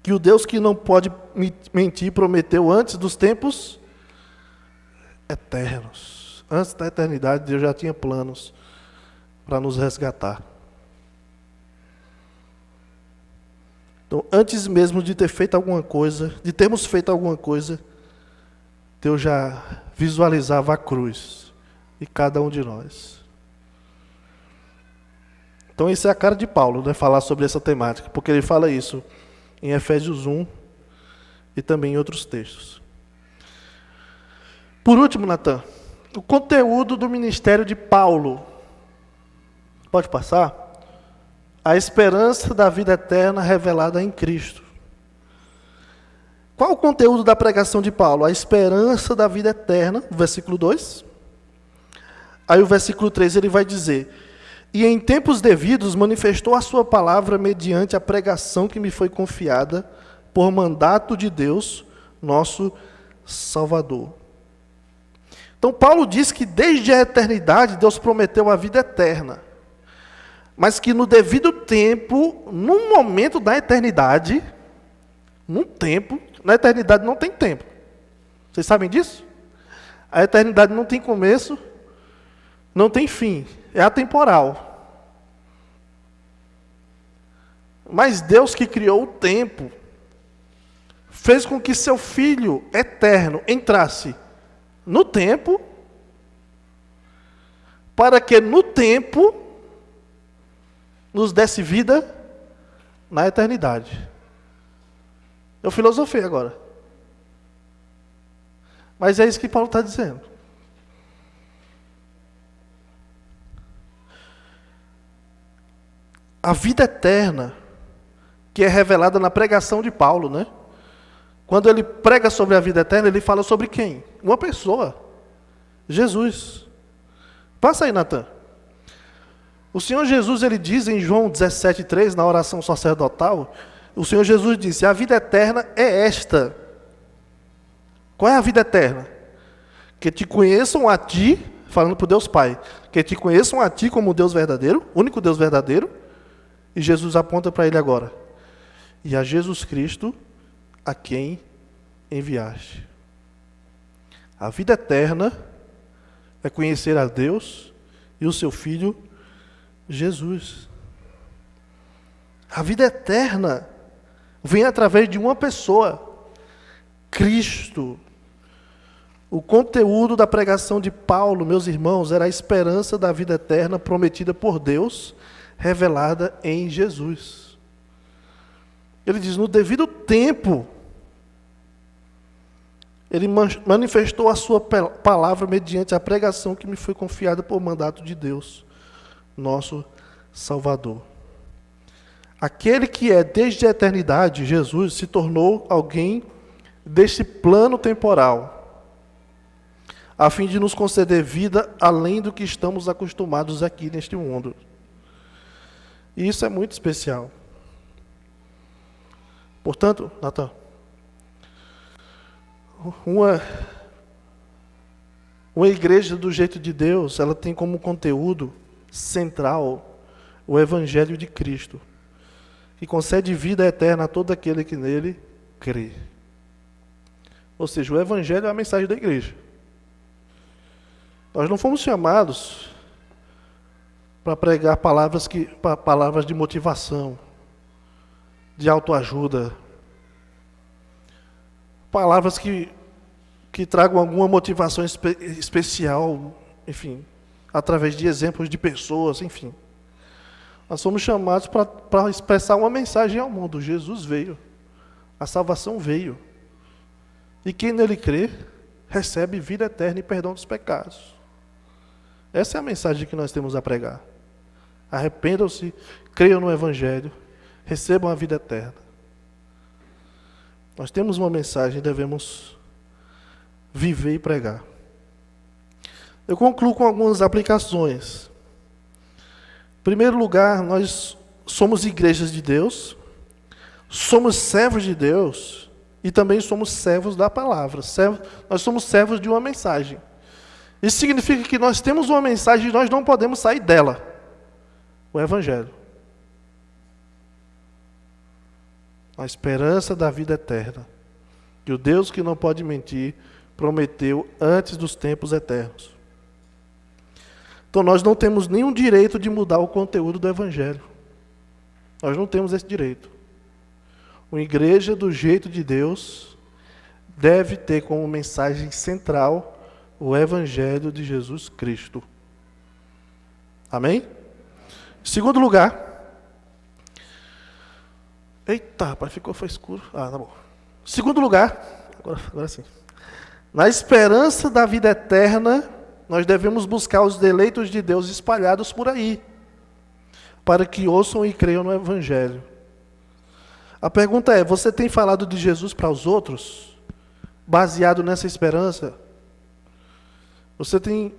Que o Deus que não pode mentir prometeu antes dos tempos eternos. Antes da eternidade, Deus já tinha planos para nos resgatar. Então, antes mesmo de ter feito alguma coisa, de termos feito alguma coisa, Deus já visualizava a cruz de cada um de nós. Então, isso é a cara de Paulo, né, falar sobre essa temática, porque ele fala isso em Efésios 1 e também em outros textos. Por último, Natan, o conteúdo do ministério de Paulo. Pode passar? A esperança da vida eterna revelada em Cristo. Qual o conteúdo da pregação de Paulo? A esperança da vida eterna, versículo 2. Aí o versículo 3 ele vai dizer: e em tempos devidos manifestou a sua palavra mediante a pregação que me foi confiada por mandato de Deus, nosso Salvador. Então Paulo diz que desde a eternidade Deus prometeu a vida eterna, mas que no devido tempo, num momento da eternidade, na eternidade não tem tempo. Vocês sabem disso? A eternidade não tem começo, não tem fim, é atemporal. Mas Deus que criou o tempo, fez com que seu Filho eterno entrasse no tempo, para que no tempo nos desse vida na eternidade. Eu filosofei agora. Mas é isso que Paulo está dizendo. A vida eterna, que é revelada na pregação de Paulo, né? Quando ele prega sobre a vida eterna, ele fala sobre quem? Uma pessoa. Jesus. Passa aí, Natan. O Senhor Jesus, ele diz em João 17,3, na oração sacerdotal, o Senhor Jesus disse: a vida eterna é esta. Qual é a vida eterna? Que te conheçam a ti, falando para o Deus Pai, que te conheçam a ti como Deus verdadeiro, único Deus verdadeiro, e Jesus aponta para ele agora: e a Jesus Cristo, a quem enviaste. A vida eterna é conhecer a Deus e o seu Filho Jesus. A vida eterna vem através de uma pessoa, Cristo. O conteúdo da pregação de Paulo, meus irmãos, era a esperança da vida eterna prometida por Deus, revelada em Jesus. Ele diz: no devido tempo, Ele manifestou a sua palavra mediante a pregação que me foi confiada por mandato de Deus, nosso Salvador. Aquele que é desde a eternidade, Jesus, se tornou alguém deste plano temporal, a fim de nos conceder vida além do que estamos acostumados aqui neste mundo. E isso é muito especial. Portanto, Natan, uma igreja do jeito de Deus, ela tem como conteúdo central o Evangelho de Cristo, que concede vida eterna a todo aquele que nele crê. Ou seja, o Evangelho é a mensagem da igreja. Nós não fomos chamados para pregar palavras de motivação, de autoajuda, palavras que tragam alguma motivação especial, enfim, através de exemplos de pessoas, enfim. Nós somos chamados para expressar uma mensagem ao mundo. Jesus veio, a salvação veio. E quem nele crê, recebe vida eterna e perdão dos pecados. Essa é a mensagem que nós temos a pregar. Arrependam-se, creiam no Evangelho, recebam a vida eterna. Nós temos uma mensagem e devemos viver e pregar. Eu concluo com algumas aplicações. Em primeiro lugar, nós somos igrejas de Deus, somos servos de Deus e também somos servos da palavra. Nós somos servos de uma mensagem. Isso significa que nós temos uma mensagem e nós não podemos sair dela. O Evangelho. A esperança da vida eterna. Que o Deus que não pode mentir prometeu antes dos tempos eternos. Então nós não temos nenhum direito de mudar o conteúdo do Evangelho. Nós não temos esse direito. Uma igreja do jeito de Deus deve ter como mensagem central o Evangelho de Jesus Cristo. Amém? Em segundo lugar. Eita, rapaz, foi escuro. Tá bom. Em segundo lugar, agora sim. Na esperança da vida eterna, nós devemos buscar os eleitos de Deus espalhados por aí, para que ouçam e creiam no Evangelho. A pergunta é, você tem falado de Jesus para os outros, baseado nessa esperança? Você tem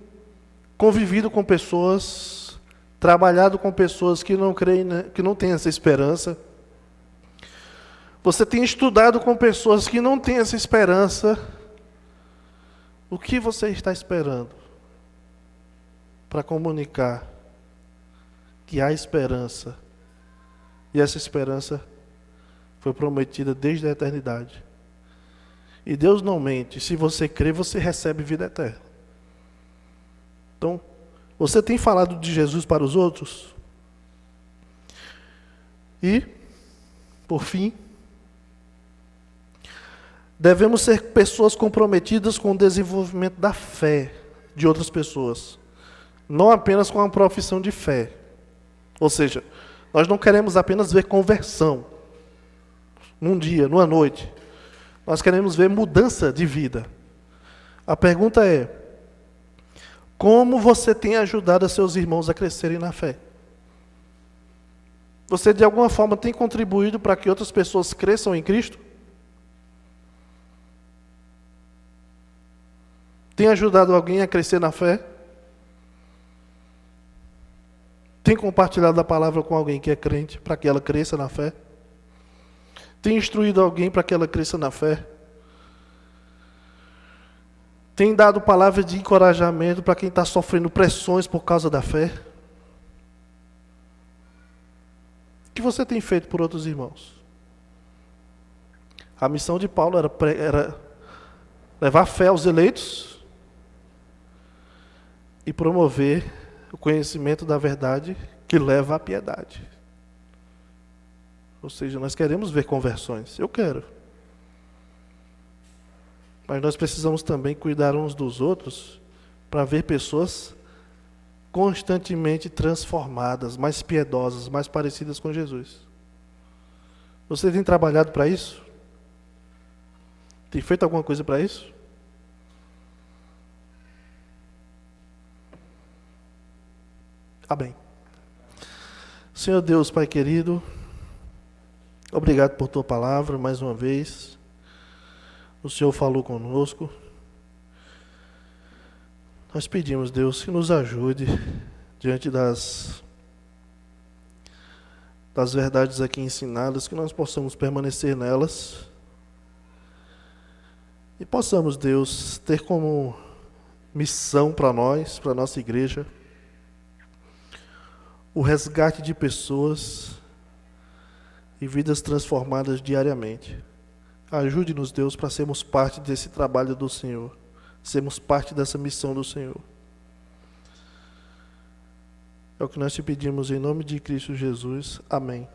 convivido com pessoas, trabalhado com pessoas que não creem, que não têm essa esperança? Você tem estudado com pessoas que não têm essa esperança? O que você está esperando para comunicar que há esperança? E essa esperança foi prometida desde a eternidade. E Deus não mente. Se você crê, você recebe vida eterna. Então, você tem falado de Jesus para os outros? E, por fim, devemos ser pessoas comprometidas com o desenvolvimento da fé de outras pessoas. Não apenas com a profissão de fé. Ou seja, nós não queremos apenas ver conversão num dia, numa noite. Nós queremos ver mudança de vida. A pergunta é, como você tem ajudado a seus irmãos a crescerem na fé? Você de alguma forma tem contribuído para que outras pessoas cresçam em Cristo? Tem ajudado alguém a crescer na fé? Tem compartilhado a palavra com alguém que é crente para que ela cresça na fé? Tem instruído alguém para que ela cresça na fé? Tem dado palavras de encorajamento para quem está sofrendo pressões por causa da fé? O que você tem feito por outros irmãos? A missão de Paulo era levar fé aos eleitos e promover o conhecimento da verdade que leva à piedade. Ou seja, nós queremos ver conversões. Eu quero. Mas nós precisamos também cuidar uns dos outros para ver pessoas constantemente transformadas, mais piedosas, mais parecidas com Jesus. Você tem trabalhado para isso? Tem feito alguma coisa para isso? Amém. Senhor Deus, Pai querido, obrigado por tua palavra mais uma vez. O Senhor falou conosco. Nós pedimos, Deus, que nos ajude diante das verdades aqui ensinadas, que nós possamos permanecer nelas e possamos, Deus, ter como missão para nós, para a nossa igreja, o resgate de pessoas e vidas transformadas diariamente. Ajude-nos, Deus, para sermos parte desse trabalho do Senhor, sermos parte dessa missão do Senhor. É o que nós te pedimos em nome de Cristo Jesus. Amém.